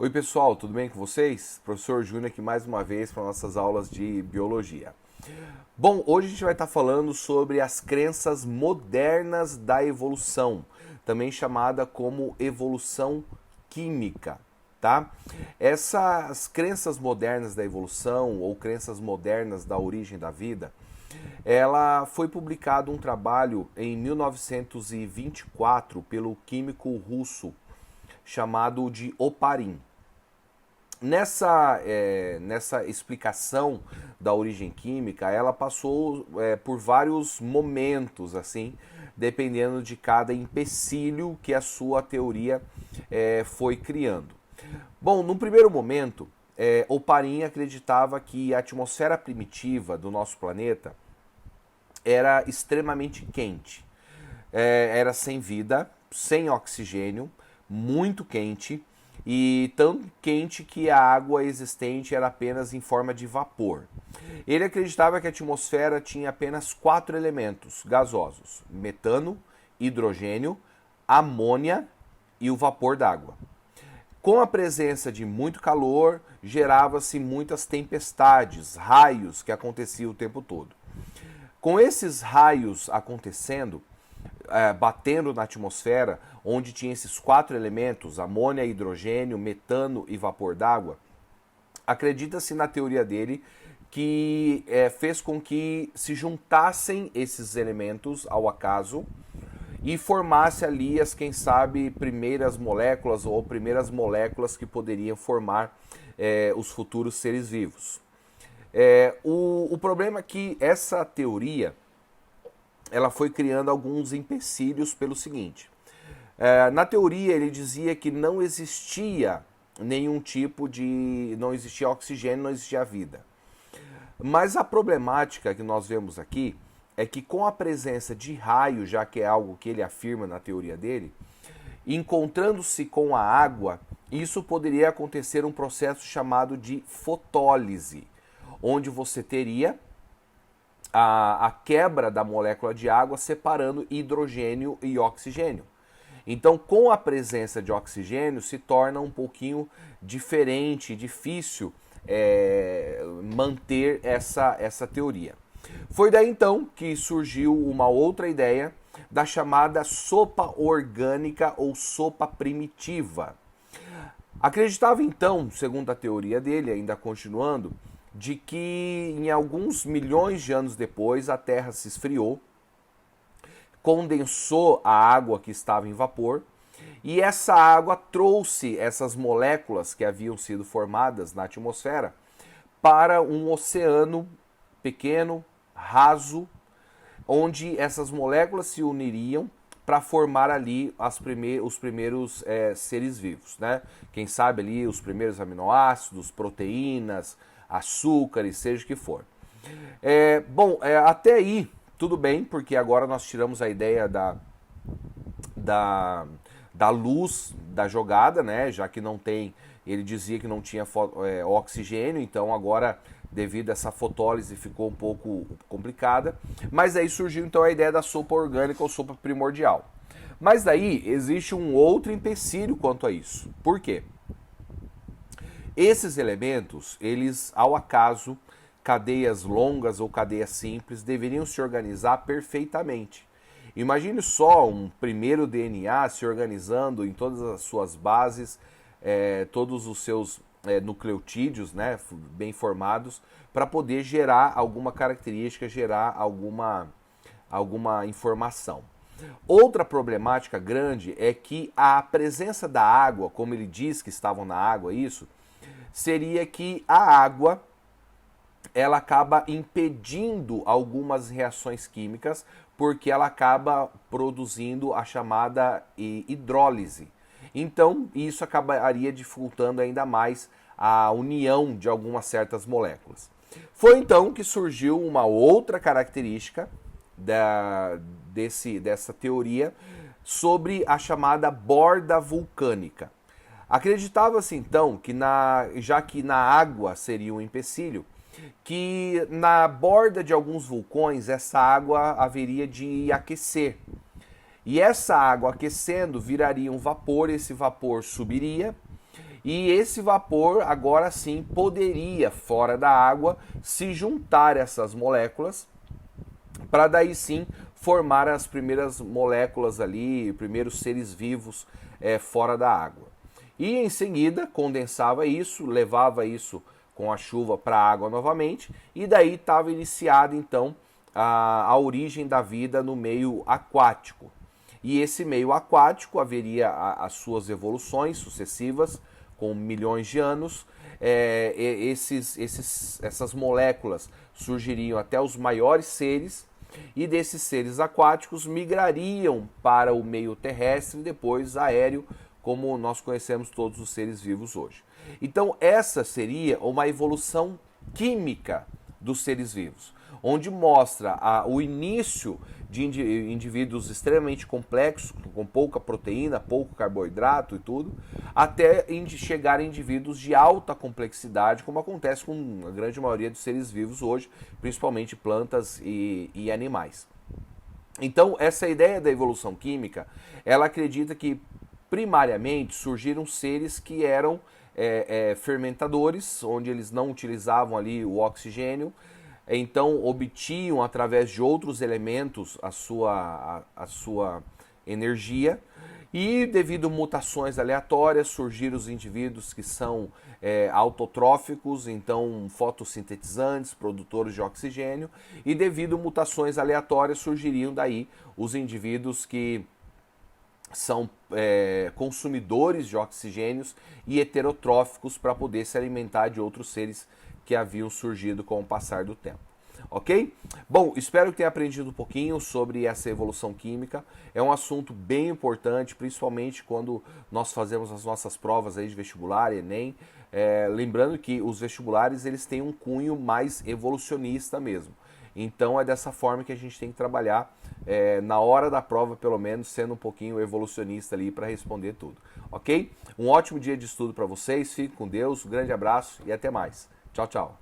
Oi pessoal, tudo bem com vocês? Professor Júnior aqui mais uma vez para nossas aulas de biologia. Bom, hoje a gente vai estar falando sobre as crenças modernas da evolução, também chamada como evolução química, tá? Essas crenças modernas da evolução ou crenças modernas da origem da vida, ela foi publicado um trabalho em 1924 pelo químico russo chamado de Oparin. Nessa explicação da origem química, ela passou por vários momentos, assim, dependendo de cada empecilho que a sua teoria foi criando. Bom, num primeiro momento, Oparin acreditava que a atmosfera primitiva do nosso planeta era extremamente quente. Era sem vida, sem oxigênio, muito quente e tão quente que a água existente era apenas em forma de vapor. Ele acreditava que a atmosfera tinha apenas 4 elementos gasosos: metano, hidrogênio, amônia e o vapor d'água. Com a presença de muito calor, gerava-se muitas tempestades, raios que aconteciam o tempo todo. Com esses raios acontecendo, batendo na atmosfera, onde tinha esses 4 elementos, amônia, hidrogênio, metano e vapor d'água, acredita-se na teoria dele que fez com que se juntassem esses elementos ao acaso e formasse ali as, quem sabe, primeiras moléculas ou primeiras moléculas que poderiam formar os futuros seres vivos. O problema é que essa teoria ela foi criando alguns empecilhos pelo seguinte. Na teoria, ele dizia que não existia nenhum tipo de... não existia oxigênio, não existia vida. Mas a problemática que nós vemos aqui é que com a presença de raio, já que é algo que ele afirma na teoria dele, encontrando-se com a água, isso poderia acontecer um processo chamado de fotólise, onde você teria a quebra da molécula de água separando hidrogênio e oxigênio. Então, com a presença de oxigênio, se torna um pouquinho diferente, difícil manter essa teoria. Foi daí então que surgiu uma outra ideia da chamada sopa orgânica ou sopa primitiva. Acreditava então, segundo a teoria dele, ainda continuando, de que em alguns milhões de anos depois a Terra se esfriou, condensou a água que estava em vapor e essa água trouxe essas moléculas que haviam sido formadas na atmosfera para um oceano pequeno, raso, onde essas moléculas se uniriam para formar ali os primeiros seres vivos, né? Quem sabe ali os primeiros aminoácidos, proteínas, açúcares, seja o que for. Até aí tudo bem, porque agora nós tiramos a ideia da luz da jogada, né? Já que não tem, ele dizia que não tinha oxigênio, então agora, devido a essa fotólise, ficou um pouco complicada. Mas aí surgiu então a ideia da sopa orgânica ou sopa primordial. Mas daí existe um outro empecilho quanto a isso. Por quê? Esses elementos, eles, ao acaso, cadeias longas ou cadeias simples, deveriam se organizar perfeitamente. Imagine só um primeiro DNA se organizando em todas as suas bases, todos os seus nucleotídeos, né, bem formados, para poder gerar alguma característica, gerar alguma informação. Outra problemática grande é que a presença da água, como ele diz que estavam na água, isso, seria que a água ela acaba impedindo algumas reações químicas porque ela acaba produzindo a chamada hidrólise. Então, isso acabaria dificultando ainda mais a união de algumas certas moléculas. Foi então que surgiu uma outra característica dessa teoria sobre a chamada borda vulcânica. Acreditava-se então que, já que na água seria um empecilho, que na borda de alguns vulcões essa água haveria de aquecer. E essa água aquecendo viraria um vapor, esse vapor subiria E esse vapor agora sim poderia, fora da água, se juntar a essas moléculas para daí sim formar as primeiras moléculas ali, primeiros seres vivos fora da água. E em seguida condensava isso, levava isso com a chuva para a água novamente, e daí estava iniciada então a origem da vida no meio aquático. E esse meio aquático haveria as suas evoluções sucessivas, com milhões de anos. Essas moléculas surgiriam até os maiores seres, e desses seres aquáticos migrariam para o meio terrestre e depois aéreo, como nós conhecemos todos os seres vivos hoje. Então essa seria uma evolução química dos seres vivos, onde mostra o início de indivíduos extremamente complexos, com pouca proteína, pouco carboidrato e tudo, até chegar a indivíduos de alta complexidade, como acontece com a grande maioria dos seres vivos hoje, principalmente plantas e animais. Então, essa ideia da evolução química, ela acredita que primariamente surgiram seres que eram fermentadores, onde eles não utilizavam ali o oxigênio, então obtinham através de outros elementos a sua energia, e devido a mutações aleatórias surgiram os indivíduos que são autotróficos, então fotossintetizantes, produtores de oxigênio, e devido a mutações aleatórias surgiriam daí os indivíduos que são consumidores de oxigênios e heterotróficos para poder se alimentar de outros seres que haviam surgido com o passar do tempo. Ok? Bom, espero que tenha aprendido um pouquinho sobre essa evolução química. É um assunto bem importante, principalmente quando nós fazemos as nossas provas aí de vestibular, Enem. Lembrando que os vestibulares eles têm um cunho mais evolucionista mesmo. Então é dessa forma que a gente tem que trabalhar na hora da prova, pelo menos, sendo um pouquinho evolucionista ali para responder tudo. Ok? Um ótimo dia de estudo para vocês, fiquem com Deus, um grande abraço e até mais. Tchau, tchau.